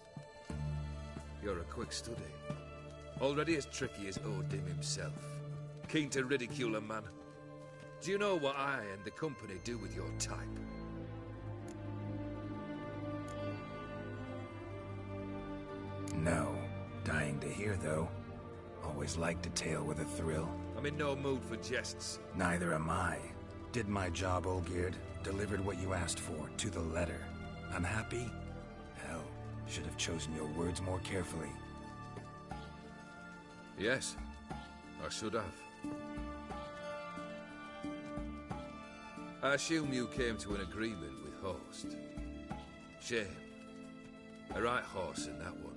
Speaker 15: You're a quick study. Already as tricky as Odin himself. Keen to ridicule a man. Do you know what I and the company do with your type?
Speaker 1: No. Dying to hear, though. Always liked a tale with a thrill.
Speaker 15: I'm in no mood for jests.
Speaker 1: Neither am I. Did my job, Olgierd. Delivered what you asked for, to the letter. I'm happy? Hell, should have chosen your words more carefully.
Speaker 15: Yes, I should have. I assume you came to an agreement with Horst. Shame. A right horse in that one.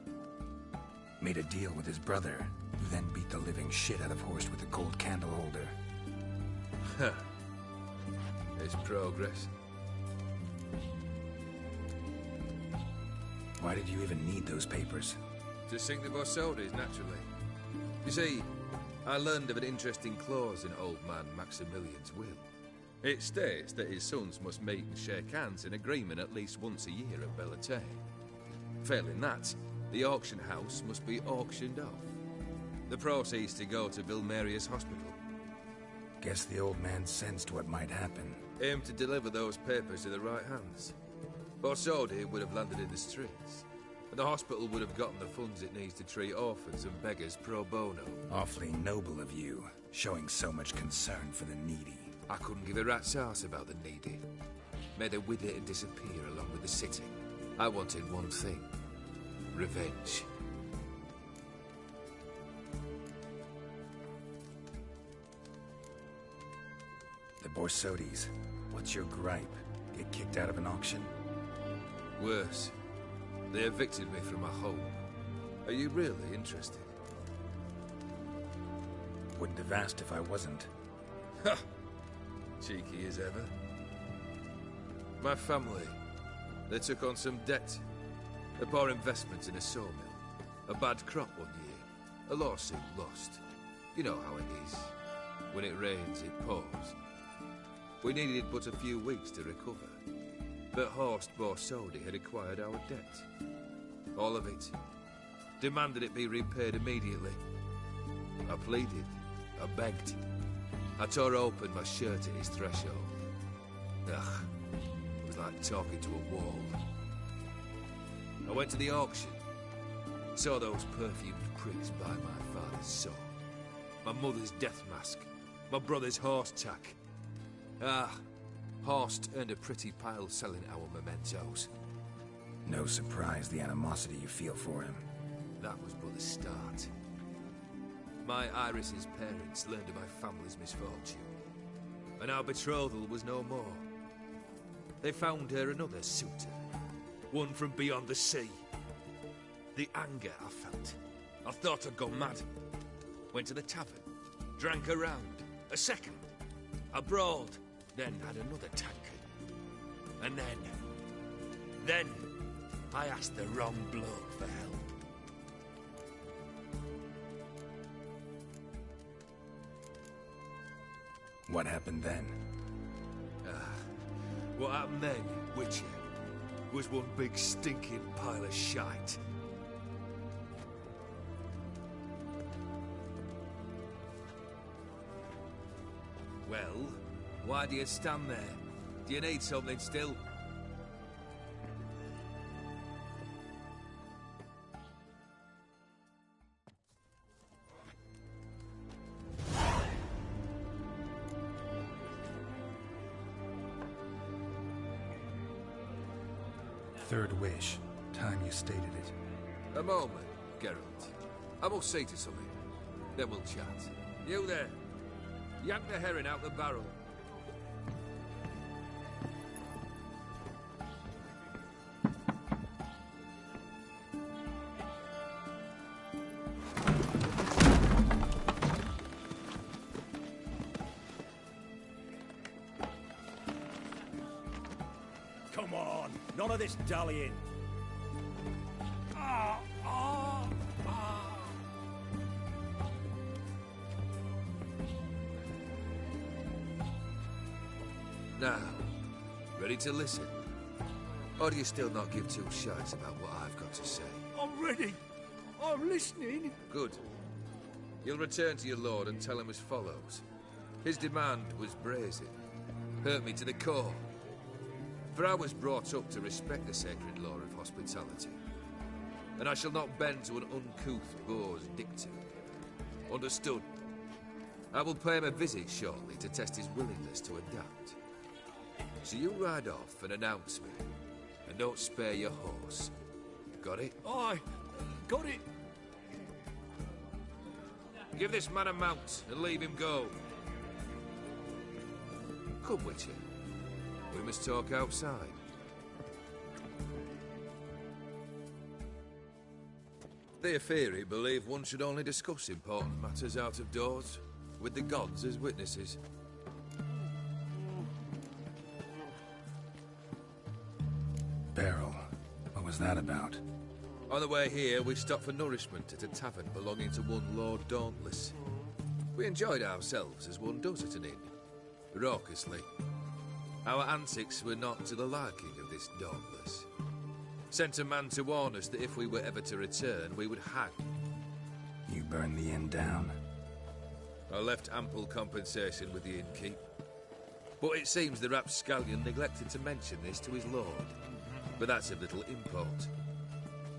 Speaker 1: Made a deal with his brother, who then beat the living shit out of Horst with a gold candle holder.
Speaker 15: Huh. It's progress.
Speaker 1: Why did you even need those papers?
Speaker 15: To sink the Borsodis, naturally. You see, I learned of an interesting clause in old man Maximilian's will. It states that his sons must meet and shake hands in agreement at least once a year at Bellatane. Failing that, the auction house must be auctioned off. The proceeds to go to Vilmeria's hospital.
Speaker 1: Guess the old man sensed what might happen.
Speaker 15: Aimed to deliver those papers to the right hands. Borsodi would have landed in the streets. and the hospital would have gotten the funds it needs to treat orphans and beggars pro bono.
Speaker 1: Awfully noble of you, showing so much concern for the needy.
Speaker 15: I couldn't give a rat's ass about the needy. Made her wither and disappear along with the city. I wanted one thing. Revenge.
Speaker 1: The Borsodis. What's your gripe? Get kicked out of an auction?
Speaker 15: Worse. They evicted me from my home. Are you really interested?
Speaker 1: Wouldn't have asked if I wasn't.
Speaker 15: Ha! Cheeky as ever. My family, they took on some debt. A poor investment in a sawmill. A bad crop one year. A lawsuit lost. You know how it is. When it rains, it pours. We needed but a few weeks to recover. But Horst Borsodi had acquired our debt. All of it. Demanded it be repaid immediately. I pleaded. I begged. I tore open my shirt at his threshold. Ugh. It was like talking to a wall. I went to the auction. Saw those perfumed pricks buy my father's saw. My mother's death mask. My brother's horse tack. Horst earned a pretty pile selling our mementos.
Speaker 1: No surprise the animosity you feel for him.
Speaker 15: That was but the start. My Iris's parents learned of my family's misfortune, and our betrothal was no more. They found her another suitor, one from beyond the sea. The anger I felt. I thought I'd gone mad. Went to the tavern, drank a round, a second. I brawled, then had another tankard. And then I asked the wrong bloke for help.
Speaker 1: What happened then?
Speaker 15: What happened then, Witcher, was one big stinking pile of shite. Well, why do you stand there? Do you need something still?
Speaker 1: Third wish. Time you stated it.
Speaker 15: A moment, Geralt. I must see to something. Then we'll chat. You there. Yank the herring out the barrel.
Speaker 14: Come on, none of this dallying.
Speaker 15: Now, ready to listen? Or do you still not give two shites about what I've got to say?
Speaker 14: I'm ready. I'm listening.
Speaker 15: Good. You'll return to your lord and tell him as follows. His demand was brazen. Hurt me to the core. For I was brought up to respect the sacred law of hospitality. And I shall not bend to an uncouth boor's dictum. Understood? I will pay him a visit shortly to test his willingness to adapt. So you ride off and announce me. And don't spare your horse. Got it?
Speaker 14: Aye, got it.
Speaker 15: Give this man a mount and leave him go. Come, Witcher. We must talk outside. The Aetheri believe one should only discuss important matters out of doors, with the gods as witnesses.
Speaker 1: Beryl, what was that about?
Speaker 15: On the way here, we stopped for nourishment at a tavern belonging to one Lord Dauntless. We enjoyed ourselves as one does at an inn, raucously. Our antics were not to the liking of this Dauntless. Sent a man to warn us that if we were ever to return, we would hang.
Speaker 1: You burned the inn down?
Speaker 15: I left ample compensation with the innkeep. But it seems the rapscallion neglected to mention this to his lord. But that's of little import.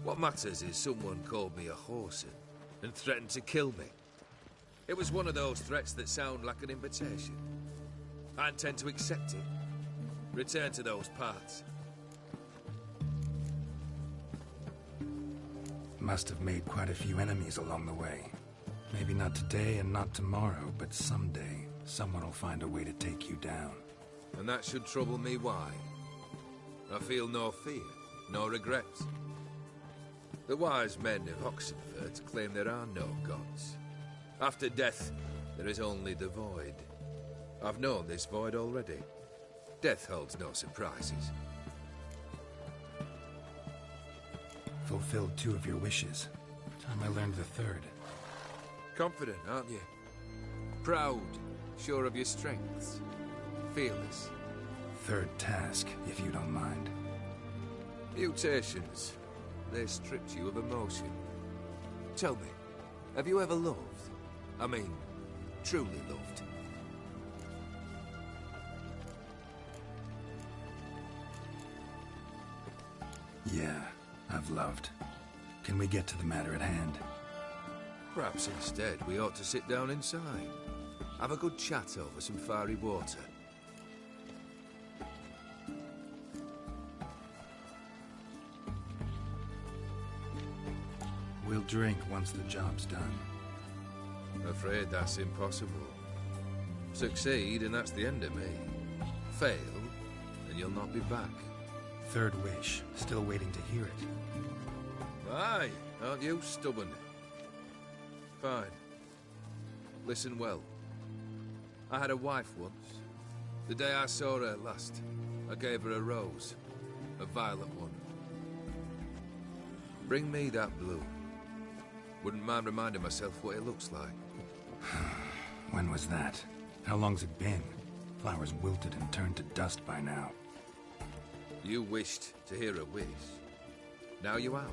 Speaker 15: What matters is someone called me a whoreson and threatened to kill me. It was one of those threats that sound like an invitation. I intend to accept it. Return to those parts.
Speaker 1: Must have made quite a few enemies along the way. Maybe not today and not tomorrow, but someday, someone will find a way to take you down.
Speaker 15: And that should trouble me why? I feel no fear, no regrets. The wise men of Oxenford claim there are no gods. After death, there is only the void. I've known this void already. Death holds no surprises.
Speaker 1: Fulfilled 2 of your wishes. Time I learned the 3rd.
Speaker 15: Confident, aren't you? Proud, sure of your strengths. Fearless.
Speaker 1: 3rd task, if you don't mind.
Speaker 15: Mutations. They stripped you of emotion. Tell me, have you ever loved? I mean, truly loved?
Speaker 1: Yeah, I've loved. Can we get to the matter at hand?
Speaker 15: Perhaps instead we ought to sit down inside. Have a good chat over some fiery water.
Speaker 1: We'll drink once the job's done.
Speaker 15: Afraid that's impossible. Succeed and that's the end of me. Fail and you'll not be back.
Speaker 1: 3rd wish. Still waiting to hear it.
Speaker 15: Aye, aren't you stubborn? Fine. Listen well. I had a wife once. The day I saw her last, I gave her a rose. A violet one. Bring me that blue. Wouldn't mind reminding myself what it looks like.
Speaker 1: When was that? How long's it been? Flowers wilted and turned to dust by now.
Speaker 15: You wished to hear a wish. Now you have.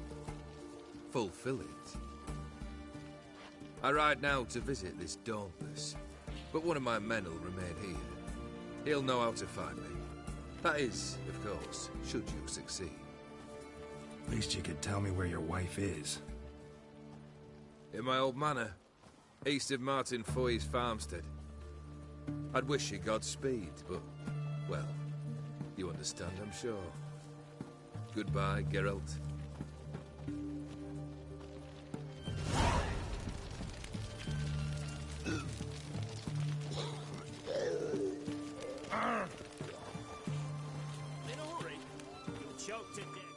Speaker 15: Fulfill it. I ride now to visit this Dauntless, but one of my men will remain here. He'll know how to find me. That is, of course, should you succeed.
Speaker 1: At least you could tell me where your wife is.
Speaker 15: In my old manor, east of Martin Foy's farmstead. I'd wish you Godspeed, but, well, you understand, I'm sure. Goodbye, Geralt.
Speaker 7: In a hurry, you'll choke to death.